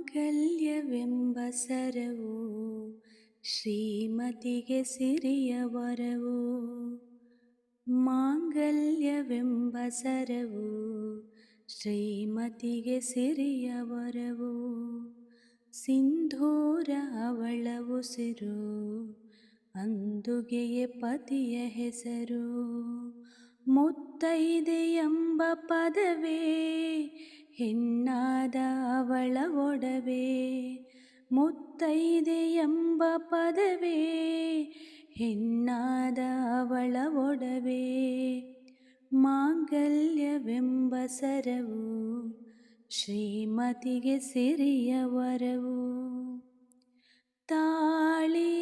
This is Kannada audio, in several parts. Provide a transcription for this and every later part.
ಮಾಂಗಲ್ಯವೆಂಬ ಸರವು ಶ್ರೀಮತಿಗೆ ಸಿರಿಯ ವರವು. ಮಾಂಗಲ್ಯವೆಂಬ ಸರವು ಶ್ರೀಮತಿಗೆ ಸಿರಿಯ ವರವು. ಸಿಂಧೂರ ಅವಳ ಉಸಿರು, ಅಂದುಗೆಯೇ ಪತಿಯ ಹೆಸರು. ಮುತ್ತೈದೆ ಎಂಬ ಪದವೇ ಹೆಣ್ಣಾದ ಅವಳ ಒಡವೆ. ಮುತ್ತೈದೆ ಎಂಬ ಪದವೇ ಹೆಣ್ಣಾದ ಅವಳ ಒಡವೆ. ಮಾಂಗಲ್ಯವೆಂಬ ಸರವು ಶ್ರೀಮತಿಗೆ ಸಿರಿಯ ವರವು. ತಾಳಿ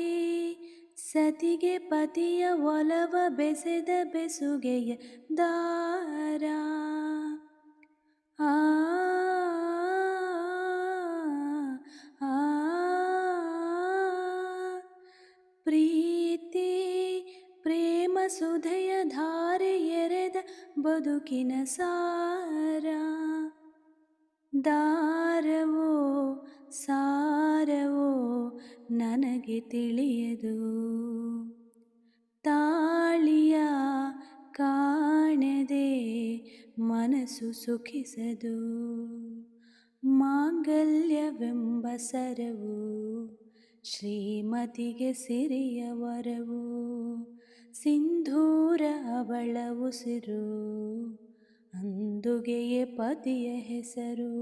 ಸತಿಗೆ ಪತಿಯ ಒಲವ ಬೆಸೆದ ಬೆಸುಗೆಯ ದಾರ. ಆ ಆ ಪ್ರೀತಿ ಪ್ರೇಮ ಸುಧೆಯ ಧಾರೆ ಎರೆದ ಬದುಕಿನ ಸಾರ. ದಾರವೋ ಸಾರವೋ ನನಗೆ ತಿಳಿಯದು, ತಾಳಿಯ ಕಾಣದೆ ಮನಸ್ಸು ಸುಖಿಸದು. ಮಾಂಗಲ್ಯವೆಂಬ ಸರವು ಶ್ರೀಮತಿಗೆ ಸಿರಿಯ ವರವು. ಸಿಂಧೂರ ಅವಳ ಉಸಿರು, ಅಂದುಗೆಯೇ ಪತಿಯ ಹೆಸರು.